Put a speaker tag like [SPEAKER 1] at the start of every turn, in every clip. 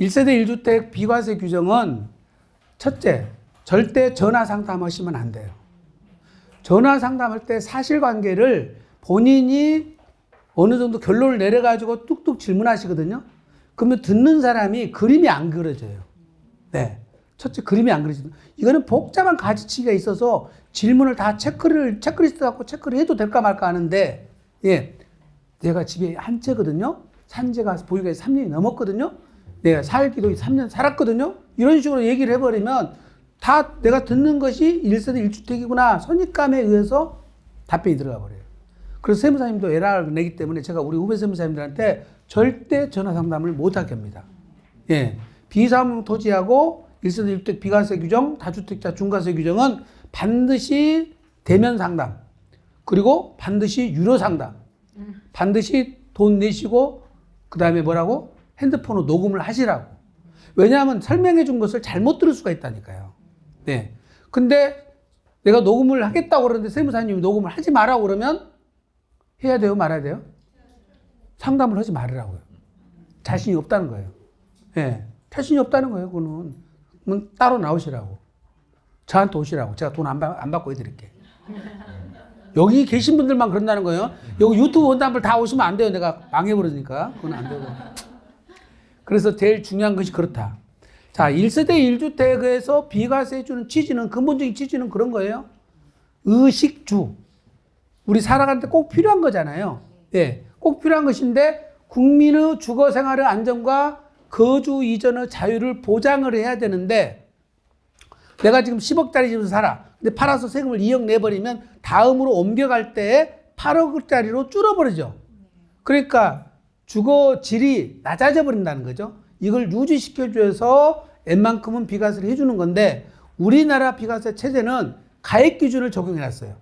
[SPEAKER 1] 1세대 1주택 비과세 규정은 첫째, 절대 전화 상담하시면 안 돼요. 전화 상담할 때 사실관계를 본인이 어느 정도 결론을 내려가지고 뚝뚝 질문하시거든요. 그러면 듣는 사람이 그림이 안 그려져요. 네. 첫째, 그림이 안 그려져요. 이거는 복잡한 가지치기가 있어서 질문을 다 체크리스트 갖고 체크를 해도 될까 말까 하는데, 예. 내가 집에 한 채거든요. 산 지가 보유가 3년이 넘었거든요. 내가 살기도 3년 살았거든요. 이런 식으로 얘기를 해버리면 다 내가 듣는 것이 1세대 1주택이구나. 선입감에 의해서 답변이 들어가 버려요. 그래서 세무사님도 에러를 내기 때문에 제가 우리 후배 세무사님들한테 절대 전화 상담을 못하게 합니다. 예. 비사무 토지하고 1세대 1주택 비과세 규정, 다주택자 중과세 규정은 반드시 대면 상담, 그리고 반드시 유료 상담, 반드시 돈 내시고, 그 다음에 뭐라고? 핸드폰으로 녹음을 하시라고. 왜냐하면 설명해 준 것을 잘못 들을 수가 있다니까요. 네. 근데 내가 녹음을 하겠다고 그러는데 세무사님이 녹음을 하지 말라고 그러면 해야 돼요? 말아야 돼요? 상담을 하지 말으라고요. 자신이 없다는 거예요. 네. 자신이 없다는 거예요. 그거는. 그럼 따로 나오시라고. 저한테 오시라고. 제가 돈 안 받고 해드릴게. 여기 계신 분들만 그런다는 거예요. 여기 유튜브 본다는 분 다 오시면 안 돼요. 내가 망해버리니까. 그건 안 되고. 그래서 제일 중요한 것이 그렇다. 자, 1세대 1주택에서 비과세 주는 취지는, 근본적인 취지는 그런 거예요. 의식주. 우리 살아가는데 꼭 필요한 거잖아요. 예, 꼭 필요한 것인데 국민의 주거 생활의 안정과 거주 이전의 자유를 보장을 해야 되는데, 내가 지금 10억짜리 집에서 살아. 근데 팔아서 세금을 2억 내버리면 다음으로 옮겨갈 때 8억짜리로 줄어버리죠. 그러니까 주거 질이 낮아져 버린다는 거죠. 이걸 유지시켜줘서 웬만큼은 비과세를 해주는 건데, 우리나라 비과세 체제는 가액 기준을 적용해놨어요.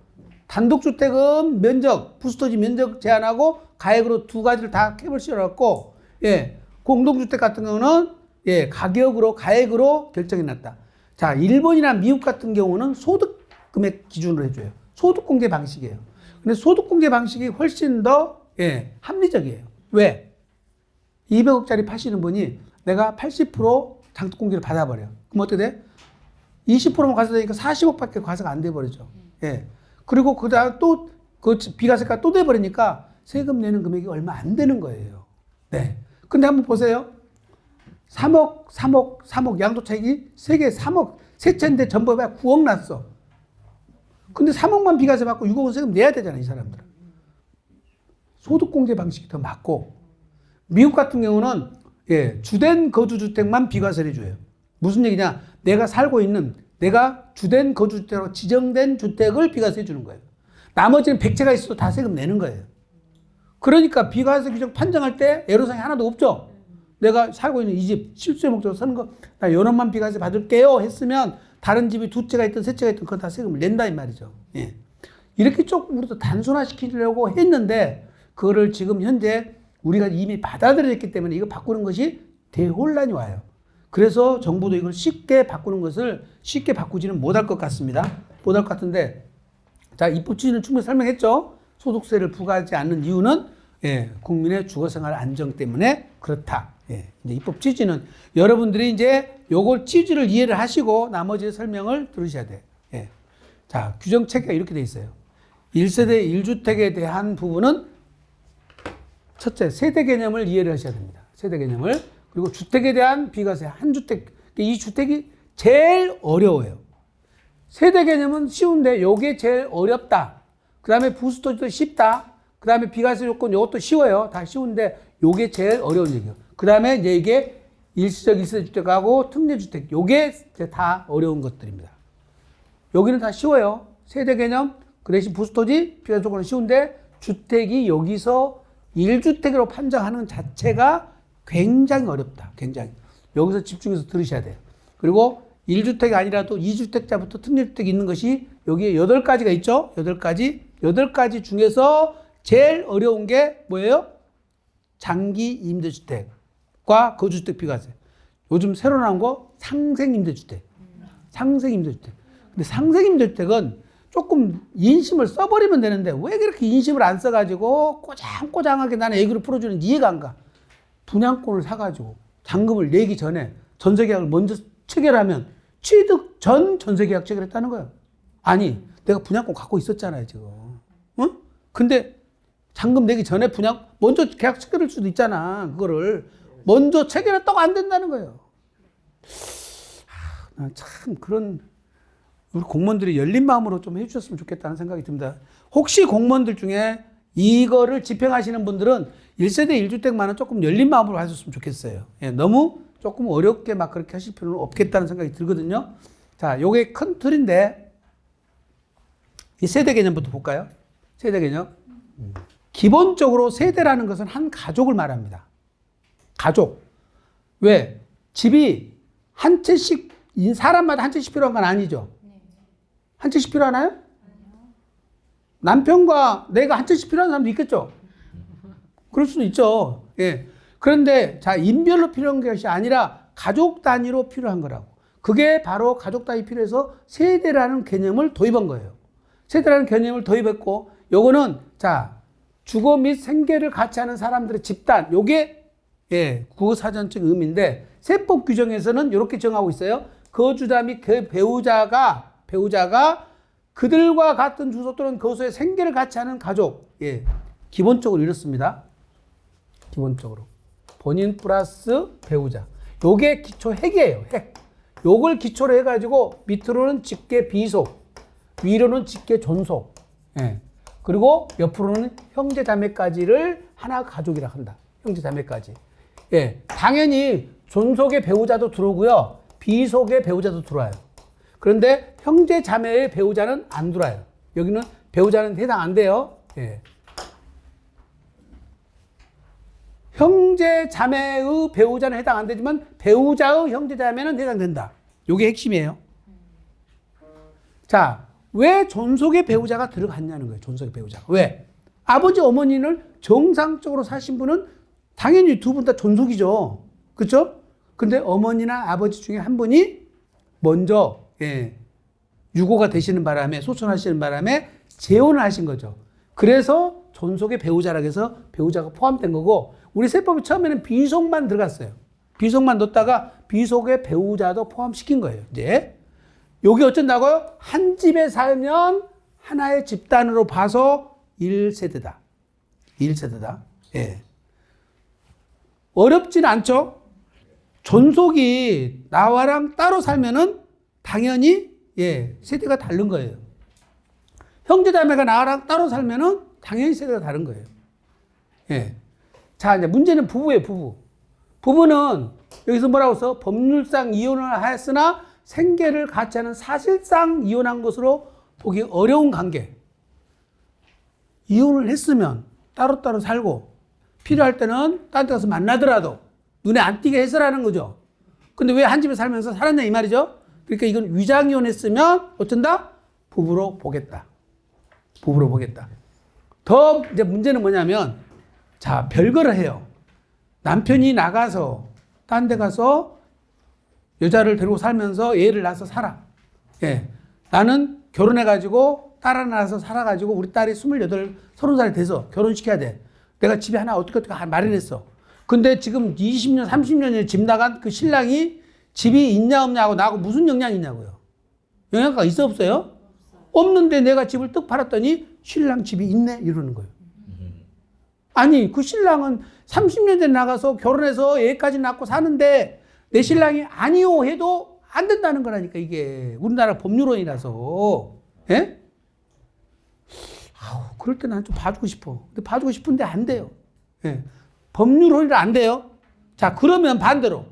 [SPEAKER 1] 단독주택은 면적, 부스토지 면적 제한하고 가액으로 두 가지를 다 캡을 씌워놨고, 예, 공동주택 같은 경우는 예, 가격으로, 가액으로 결정해놨다. 자, 일본이나 미국 같은 경우는 소득 금액 기준으로 해줘요. 소득 공개 방식이에요. 근데 소득 공개 방식이 훨씬 더 예, 합리적이에요. 왜? 200억짜리 파시는 분이 내가 80% 장독 공개를 받아버려요. 그럼 어떻게 돼? 20%만 과세되니까 40억밖에 과세가 안 돼버리죠. 예. 그리고 그 다음 또 그 비과세가 또 돼버리니까 세금 내는 금액이 얼마 안 되는 거예요. 네. 근데 한번 보세요. 3억 양도차익이 세계 3억, 세 채인데 전법에 9억 났어. 근데 3억만 비과세 받고 6억은 세금 내야 되잖아요, 이 사람들은. 소득공개 방식이 더 맞고, 미국 같은 경우는 예, 주된 거주주택만 비과세를 해줘요. 무슨 얘기냐? 내가 살고 있는, 내가 주된 거주주택으로 지정된 주택을 비과세 해주는 거예요. 나머지는 100채가 있어도 다 세금 내는 거예요. 그러니까 비과세 규정 판정할 때 애로사항이 하나도 없죠. 내가 살고 있는 이 집, 실수의 목적으로 사는 거, 나 요놈만 비과세 받을게요 했으면 다른 집이 두 채가 있든 세 채가 있든 그건 다 세금을 낸다 이 말이죠. 예. 이렇게 조금 우리도 단순화시키려고 했는데, 그거를 지금 현재 우리가 이미 받아들였기 때문에 이거 바꾸는 것이 대혼란이 와요. 그래서 정부도 이걸 쉽게 바꾸는 것을 쉽게 바꾸지는 못할 것 같습니다. 못할 것 같은데, 자, 입법 취지는 충분히 설명했죠. 소득세를 부과하지 않는 이유는 예, 국민의 주거생활 안정 때문에 그렇다. 예, 이제 입법 취지는 여러분들이 이제 요걸 취지를 이해를 하시고 나머지 설명을 들으셔야 돼요. 예. 자, 규정 체계가 이렇게 돼 있어요. 1세대 1주택에 대한 부분은 첫째, 세대 개념을 이해를 하셔야 됩니다. 세대 개념을. 그리고 주택에 대한 비과세, 한 주택. 이 주택이 제일 어려워요. 세대 개념은 쉬운데 요게 제일 어렵다. 그 다음에 부수토지도 쉽다. 그 다음에 비과세 요건 요것도 쉬워요. 다 쉬운데 요게 제일 어려운 얘기예요. 그 다음에 이제 이게 일시적 1세대 주택하고 특례주택. 요게 이제 다 어려운 것들입니다. 여기는 다 쉬워요. 세대 개념, 그 대신 부수토지, 비과세 요건은 쉬운데 주택이 여기서 1주택으로 판정하는 자체가 굉장히 어렵다. 굉장히. 여기서 집중해서 들으셔야 돼요. 그리고 1주택이 아니라도 2주택자부터 특례주택이 있는 것이 여기에 8가지가 있죠. 8가지 중에서 제일 어려운 게 뭐예요? 장기 임대주택과 거주주택 비과세. 요즘 새로 나온 거 상생임대주택. 상생임대주택. 근데 상생임대주택은 조금 인심을 써버리면 되는데 왜 그렇게 인심을 안 써가지고 꼬장꼬장하게 나는 애기를 풀어주는지 이해가 안 가. 분양권을 사가지고 잔금을 내기 전에 전세계약을 먼저 체결하면 취득 전 전세계약 체결했다는 거예요. 아니, 내가 분양권 갖고 있었잖아요, 지금. 응? 근데 잔금 내기 전에 먼저 계약 체결할 수도 있잖아. 그거를 먼저 체결했다고 안 된다는 거예요. 참 그런 우리 공무원들이 열린 마음으로 좀 해주셨으면 좋겠다는 생각이 듭니다. 혹시 공무원들 중에 이거를 집행하시는 분들은 1세대 1주택만은 조금 열린 마음으로 하셨으면 좋겠어요. 예, 너무 조금 어렵게 막 그렇게 하실 필요는 없겠다는 생각이 들거든요. 자, 요게 큰 틀인데 이 세대 개념부터 볼까요? 세대 개념. 기본적으로 세대라는 것은 한 가족을 말합니다. 가족. 왜? 집이 한 채씩, 사람마다 한 채씩 필요한 건 아니죠. 한 채씩 필요하나요? 남편과 내가 한 채씩 필요한 사람도 있겠죠. 그럴 수도 있죠. 예. 그런데 자, 인별로 필요한 것이 아니라 가족 단위로 필요한 거라고. 그게 바로 가족 단위 필요해서 세대라는 개념을 도입한 거예요. 세대라는 개념을 도입했고, 요거는 자, 주거 및 생계를 같이 하는 사람들의 집단, 요게 예, 국어사전적 의미인데 세법 규정에서는 이렇게 정하고 있어요. 거주자 및 그 배우자가 그들과 같은 주소 또는 거소의 생계를 같이 하는 가족. 예, 기본적으로 이렇습니다. 기본적으로 본인 플러스 배우자. 요게 기초 핵이에요. 핵. 요걸 기초로 해가지고 밑으로는 직계 비속, 위로는 직계 존속. 예. 그리고 옆으로는 형제 자매까지를 하나 가족이라 한다. 형제 자매까지. 예. 당연히 존속의 배우자도 들어오고요. 비속의 배우자도 들어와요. 그런데 형제 자매의 배우자는 안 들어와요. 여기는 배우자는 해당 안 돼요. 예. 형제 자매의 배우자는 해당 안 되지만 배우자의 형제 자매는 해당된다. 이게 핵심이에요. 자, 왜 존속의 배우자가 들어갔냐는 거예요. 존속의 배우자가. 왜? 아버지 어머니를 정상적으로 사신 분은 당연히 두 분 다 존속이죠. 그렇죠? 근데 어머니나 아버지 중에 한 분이 먼저 예, 유고가 되시는 바람에 소천하시는 바람에 재혼을 하신 거죠. 그래서 존속의 배우자라고 해서 배우자가 포함된 거고, 우리 세법이 처음에는 비속만 들어갔어요. 비속만 넣었다가 비속의 배우자도 포함시킨 거예요. 이제 여기 어쩐다고요? 한 집에 살면 하나의 집단으로 봐서 1세대다. 1세대다. 예. 어렵진 않죠? 존속이 나와랑 따로 살면은 당연히 예, 세대가 다른 거예요. 형제자매가 나랑 따로 살면은 당연히 세대가 다른 거예요. 예. 자, 이제 문제는 부부예요, 부부. 부부는 여기서 뭐라고 써? 법률상 이혼을 하였으나 생계를 같이 하는 사실상 이혼한 것으로 보기 어려운 관계. 이혼을 했으면 따로따로 살고 필요할 때는 딴 데 가서 만나더라도 눈에 안 띄게 해서라는 거죠. 근데 왜 한 집에 살면서 살았냐 이 말이죠. 그러니까 이건 위장이혼했으면 어쩐다? 부부로 보겠다. 부부로 보겠다. 더 이제 문제는 뭐냐면, 자, 별거를 해요. 남편이 나가서 딴 데 가서 여자를 데리고 살면서 애를 낳아서 살아. 예. 나는 결혼해가지고 딸 하나 낳아서 살아가지고 우리 딸이 28, 30살이 돼서 결혼시켜야 돼. 내가 집에 하나 어떻게 마련했어. 근데 지금 20년, 30년에 집 나간 그 신랑이 집이 있냐 없냐고 나하고 무슨 영향이 있냐고요. 영향가 있어 없어요? 없는데 내가 집을 떡 팔았더니 신랑 집이 있네 이러는 거예요. 아니, 그 신랑은 30년 전에 나가서 결혼해서 애까지 낳고 사는데 내 신랑이 아니요 해도 안 된다는 거라니까. 이게 우리나라 법률원이라서. 예? 아우, 그럴 때 난 좀 봐주고 싶어. 근데 봐주고 싶은데 안 돼요. 예. 법률혼이라 안 돼요. 자, 그러면 반대로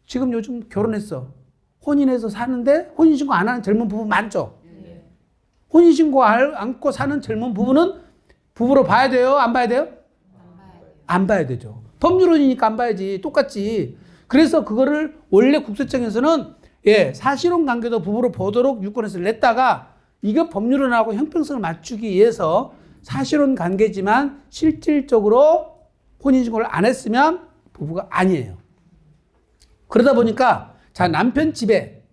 [SPEAKER 1] 지금 요즘 결혼했어. 혼인해서 사는데 혼인신고 안 하는 젊은 부부 많죠? 혼인신고 않고 사는 젊은 부부는 부부로 봐야 돼요? 안 봐야 돼요? 안 봐야 되죠. 법률혼이니까 안 봐야지. 똑같지. 그래서 그거를 원래 국세청에서는 예, 사실혼 관계도 부부로 보도록 유권에서 냈다가 이거 법률혼하고 형평성을 맞추기 위해서 사실혼 관계지만 실질적으로 혼인신고를 안 했으면 부부가 아니에요. 그러다 보니까 자, 남편 집에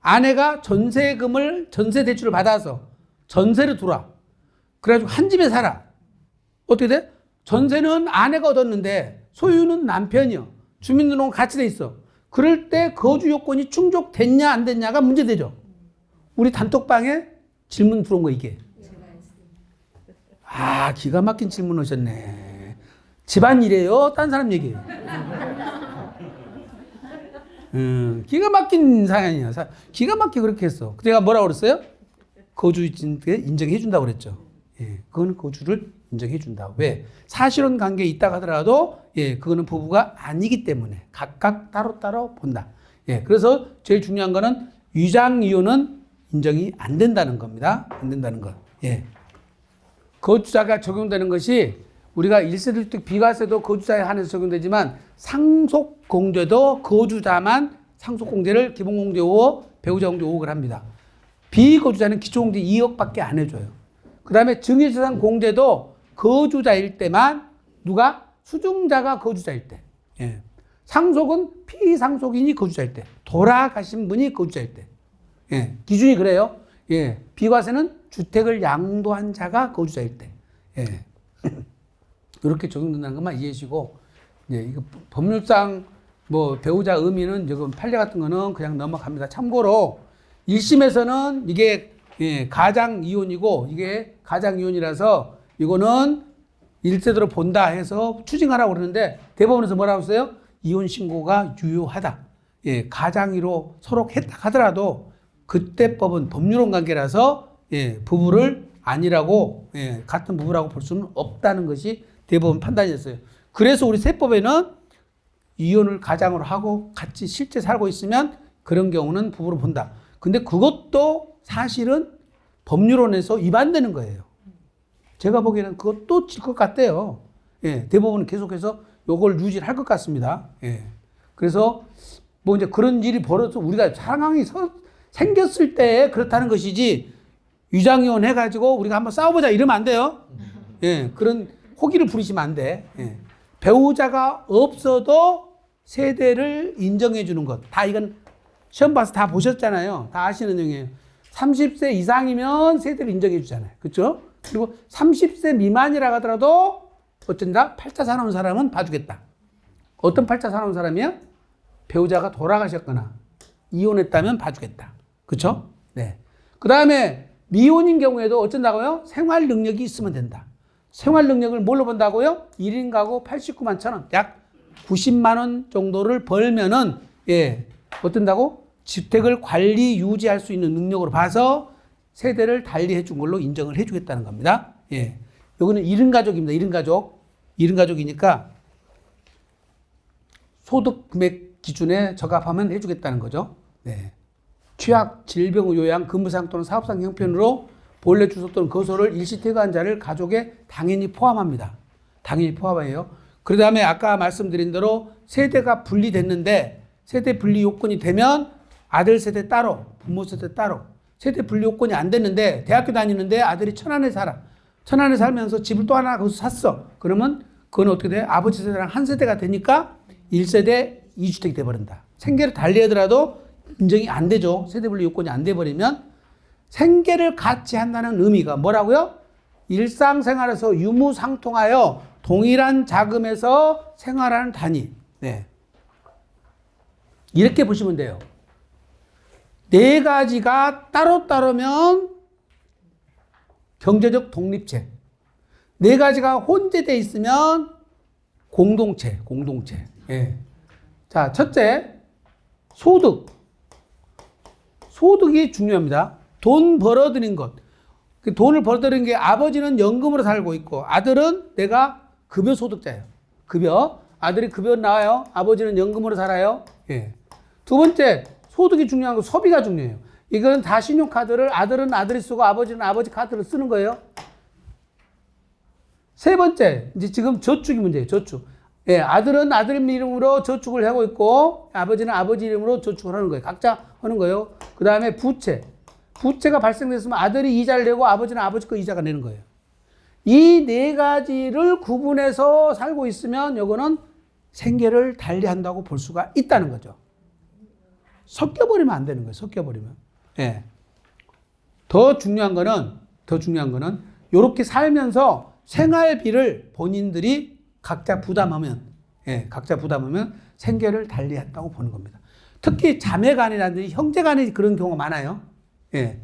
[SPEAKER 1] 아내가 전세금을 전세 대출을 받아서 전세를 들어와. 그래가지고 한 집에 살아. 어떻게 돼? 전세는 아내가 얻었는데 소유는 남편이요. 주민등록은 같이 돼 있어. 그럴 때 거주 요건이 충족됐냐 안 됐냐가 문제되죠. 우리 단톡방에 질문 들어온 거 이게. 아, 기가 막힌 질문 오셨네. 집안일이에요? 딴 사람 얘기예요? 기가 막힌 사연이야. 기가 막히게 그렇게 했어. 내가 뭐라고 그랬어요? 거주인께 인정해 준다고 그랬죠. 예, 그거는 거주를 인정해 준다. 왜? 사실혼 관계에 있다 하더라도 예, 그거는 부부가 아니기 때문에 각각 따로따로 본다. 예, 그래서 제일 중요한 거는 위장 이혼은 인정이 안 된다는 겁니다. 안 된다는 것. 예. 거주자가 적용되는 것이 우리가 1세대 주택 비과세도 거주자에 한해서 적용되지만 상속공제도 거주자만 상속공제를 기본공제 5억, 배우자공제 5억을 합니다. 비거주자는 기초공제 2억밖에 안 해줘요. 그 다음에 증여재산 공제도 거주자일 때만 누가? 수증자가 거주자일 때. 예. 상속은 피상속인이 거주자일 때. 돌아가신 분이 거주자일 때. 예. 기준이 그래요. 예. 비과세는 주택을 양도한 자가 거주자일 때. 예. 이렇게 적용된다는 것만 이해하시고, 예. 이거 법률상 뭐 배우자 의미는 지금 판례 같은 거는 그냥 넘어갑니다. 참고로 1심에서는 이게 예, 가장 이혼이고 이게 가장 이혼이라서 이거는 1세대로 본다 해서 추징하라고 그러는데 대법원에서 뭐라고 했어요? 이혼 신고가 유효하다. 예, 가장이로 서로 했다 하더라도 그때 법은 법률혼 관계라서 예, 부부를 아니라고 예, 같은 부부라고 볼 수는 없다는 것이 대법원 판단이었어요. 그래서 우리 세법에는 이혼을 가장으로 하고 같이 실제 살고 있으면 그런 경우는 부부로 본다. 근데 그것도 사실은 법률원에서 위반되는 거예요. 제가 보기에는 그것도 질 것 같아요. 예, 대법원은 계속해서 요걸 유지할 것 같습니다. 예. 그래서 뭐 이제 그런 일이 벌어서 우리가 상황이 생겼을 때 그렇다는 것이지 위장이혼 해가지고 우리가 한번 싸워보자 이러면 안 돼요. 예, 그런 호기를 부리시면 안 돼. 예. 배우자가 없어도 세대를 인정해 주는 것. 다 이건 시험 봐서 다 보셨잖아요. 다 아시는 내용이에요. 30세 이상이면 세대를 인정해 주잖아요. 그렇죠? 그리고 30세 미만이라 하더라도 어쩐다? 팔자 사나운 사람은 봐주겠다. 어떤 팔자 사나운 사람이야? 배우자가 돌아가셨거나 이혼했다면 봐주겠다. 그렇죠? 네. 그 다음에 미혼인 경우에도 어쩐다고요? 생활 능력이 있으면 된다. 생활 능력을 뭘로 본다고요? 1인 가구 89만 천 원. 약 90만 원 정도를 벌면은 예, 어떤다고? 주택을 관리 유지할 수 있는 능력으로 봐서 세대를 달리해 준 걸로 인정을 해 주겠다는 겁니다. 예. 여기는 1인 가족입니다. 1인 가족. 1인 가족이니까 소득 금액 기준에 적합하면 해 주겠다는 거죠. 네. 취약, 질병, 요양, 근무상 또는 사업상 형편으로 본래 주소 또는 거소를 일시 퇴거한 자를 가족에 당연히 포함합니다. 당연히 포함해요. 그 다음에 아까 말씀드린 대로 세대가 분리됐는데 세대 분리 요건이 되면 아들 세대 따로, 부모 세대 따로. 세대 분리 요건이 안 됐는데 대학교 다니는데 아들이 천안에 살아. 천안에 살면서 집을 또 하나 거기서 샀어. 그러면 그건 어떻게 돼? 아버지 세대랑 한 세대가 되니까 1세대 2주택이 돼버린다. 생계를 달리하더라도 인정이 안 되죠. 세대 분리 요건이 안 돼버리면 생계를 같이 한다는 의미가 뭐라고요? 일상생활에서 유무상통하여 동일한 자금에서 생활하는 단위. 네. 이렇게 보시면 돼요. 네 가지가 따로따로면 경제적 독립체. 네 가지가 혼재되어 있으면 공동체. 예. 자, 첫째, 소득. 소득이 중요합니다. 돈 벌어들인 것. 그 돈을 벌어들인 게 아버지는 연금으로 살고 있고 아들은 내가 급여 소득자예요. 급여. 아들이 급여 나와요. 아버지는 연금으로 살아요. 예. 두 번째, 소득이 중요한 거 소비가 중요해요. 이건 다 신용카드를 아들은 아들이 쓰고 아버지는 아버지 카드를 쓰는 거예요. 세 번째, 이제 지금 저축이 문제예요. 저축. 예, 아들은 아들 이름으로 저축을 하고 있고 아버지는 아버지 이름으로 저축을 하는 거예요. 각자 하는 거예요. 그 다음에 부채. 부채가 발생됐으면 아들이 이자를 내고 아버지는 아버지 거 이자가 내는 거예요. 이 네 가지를 구분해서 살고 있으면 이거는 생계를 달리한다고 볼 수가 있다는 거죠. 섞여버리면 안 되는 거예요. 섞여버리면. 예. 더 중요한 거는 이렇게 살면서 생활비를 본인들이 각자 부담하면, 예, 각자 부담하면 생계를 달리했다고 보는 겁니다. 특히 자매간이라든지 형제간이 그런 경우가 많아요. 예.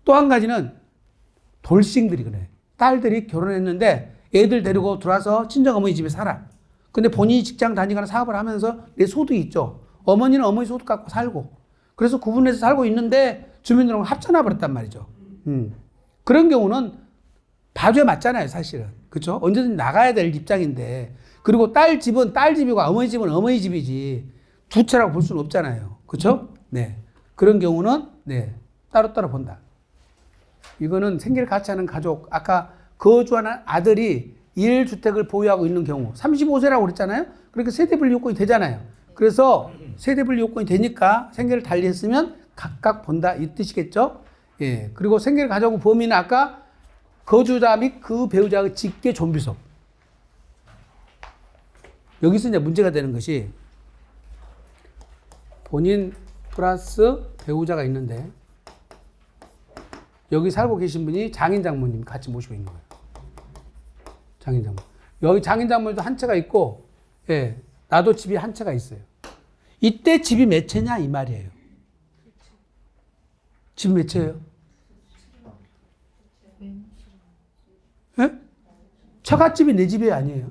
[SPEAKER 1] 또 한 가지는 돌싱들이 그래. 딸들이 결혼했는데 애들 데리고 들어와서 친정어머니 집에 살아. 근데 본인이 직장 다니거나 사업을 하면서 내 소득이 있죠. 어머니는 어머니 소득 갖고 살고. 그래서 구분해서 살고 있는데 주민등록을 합쳐놔 버렸단 말이죠. 그런 경우는 봐줘야 맞잖아요, 사실은. 그렇죠? 언제든지 나가야 될 입장인데. 그리고 딸 집은 딸 집이고 어머니 집은 어머니 집이지 두 채라고 볼 수는 없잖아요. 그렇죠? 네. 그런 경우는 네. 따로따로 본다. 이거는 생계를 같이 하는 가족, 아까 거주하는 아들이 1주택을 보유하고 있는 경우 35세라고 그랬잖아요. 그러니까 세대분리 요건이 되잖아요. 그래서 세대분리 요건이 되니까 생계를 달리했으면 각각 본다 이 뜻이겠죠. 예. 그리고 생계를 가져오고 범위는 아까 거주자 및 그 배우자의 직계 존비속. 여기서 이제 문제가 되는 것이 본인 플러스 배우자가 있는데 여기 살고 계신 분이 장인 장모님 같이 모시고 있는 거예요. 장인 장모. 여기 장인 장모님도 한 채가 있고, 예, 나도 집이 한 채가 있어요. 이때 집이 몇 채냐 이 말이에요. 집이 몇 채예요? 예? 처갓집이 내 집이 아니에요.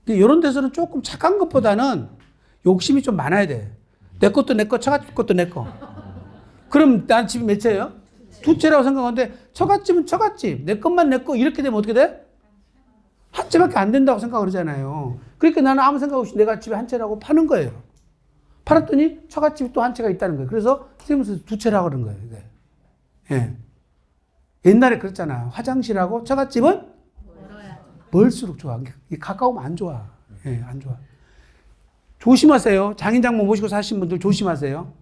[SPEAKER 1] 이런 데서는 조금 착한 것보다는 욕심이 좀 많아야 돼. 내 것도 내 거, 처갓집 것도 내 거. 그럼 난 집이 몇 채예요? 두 채라고 생각하는데 처갓집은 처갓집, 내 것만 내 거 이렇게 되면 어떻게 돼? 한 채밖에 안 된다고 생각을 하잖아요. 그러니까 나는 아무 생각 없이 내가 집에 한 채라고 파는 거예요. 팔았더니 처갓집이 또 한 채가 있다는 거예요. 그래서 선생님은 두 채라고 그런 거예요. 이게. 예. 옛날에 그랬잖아. 화장실하고 처갓집은 멀수록 좋아. 가까우면 안 좋아. 예, 안 좋아. 조심하세요. 장인장모 모시고 사신 분들 조심하세요.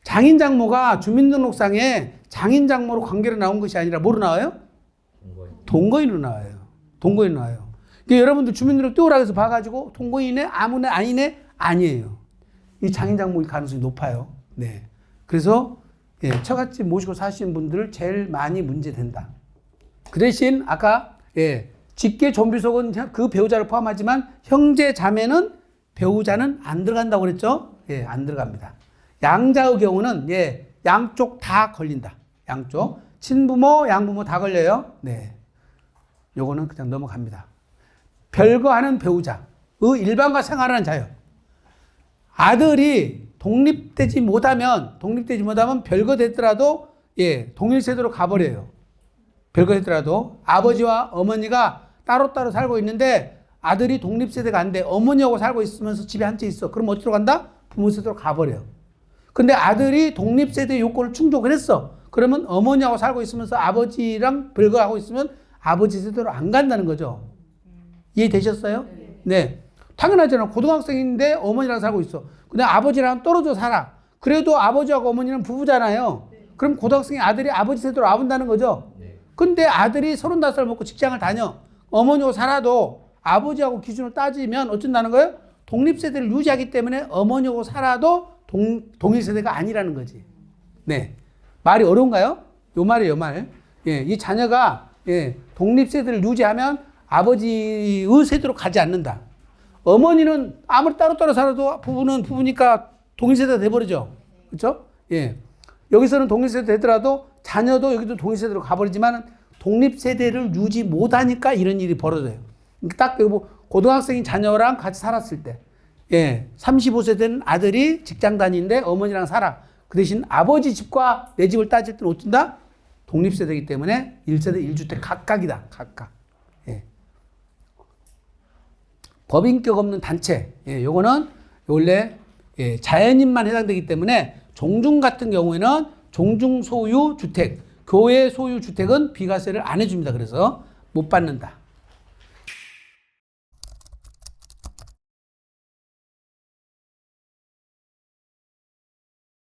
[SPEAKER 1] 장인장모가 주민등록상에 장인장모로 관계로 나온 것이 아니라 뭐로 나와요? 동거인으로 나와요. 동거인으로 나와요. 그러니까 여러분들 주민등록 띄우라 해서 봐가지고 동거인에 아무네 아니네 아니에요. 이 장인장모일 가능성이 높아요. 네. 그래서 예, 처갓집 모시고 사시는 분들을 제일 많이 문제된다. 그 대신 아까 예, 직계 존비속은 그 배우자를 포함하지만 형제 자매는 배우자는 안 들어간다고 그랬죠? 예, 안 들어갑니다. 양자의 경우는 예, 양쪽 다 걸린다. 양쪽 친부모, 양부모 다 걸려요. 네, 요거는 그냥 넘어갑니다. 별거하는 배우자의 일반과 생활하는 자요. 아들이 독립되지 못하면 별거됐더라도 예, 동일세대로 가버려요. 별거됐더라도 아버지와 어머니가 따로따로 살고 있는데 아들이 독립세대가 안 돼. 어머니하고 살고 있으면서 집에 한 채 있어. 그럼 어디로 간다? 부모 세대로 가버려. 근데 아들이 독립세대 요건을 충족을 했어. 그러면 어머니하고 살고 있으면서 아버지랑 별거하고 있으면 아버지 세대로 안 간다는 거죠. 이해되셨어요? 네. 당연하잖아. 고등학생인데 어머니랑 살고 있어. 근데 아버지랑 떨어져 살아. 그래도 아버지하고 어머니는 부부잖아요. 그럼 고등학생이 아들이 아버지 세대로 와본다는 거죠. 근데 아들이 35살 먹고 직장을 다녀. 어머니하고 살아도 아버지하고 기준을 따지면 어쩐다는 거예요? 독립세대를 유지하기 때문에 어머니하고 살아도 동일세대가 아니라는 거지. 네. 말이 어려운가요? 요 말이에요, 요 말. 예, 이 자녀가 예, 독립세대를 유지하면 아버지의 세대로 가지 않는다. 어머니는 아무리 따로따로 살아도 부부는 부부니까 동일세대가 돼버리죠. 그렇죠? 예. 여기서는 동일세대 되더라도 자녀도 여기도 동일세대로 가버리지만 독립세대를 유지 못하니까 이런 일이 벌어져요. 딱 뭐 고등학생인 자녀랑 같이 살았을 때, 예, 35세대는 아들이 직장 다니는데 어머니랑 살아. 그 대신 아버지 집과 내 집을 따질 때는 어쩐다? 독립세대이기 때문에 1세대 1주택 각각이다. 각각. 예. 법인격 없는 단체. 예, 요거는 원래 예, 자연인만 해당되기 때문에 종중 같은 경우에는 종중 소유 주택, 교회 소유 주택은 비과세를 안 해줍니다. 그래서 못 받는다.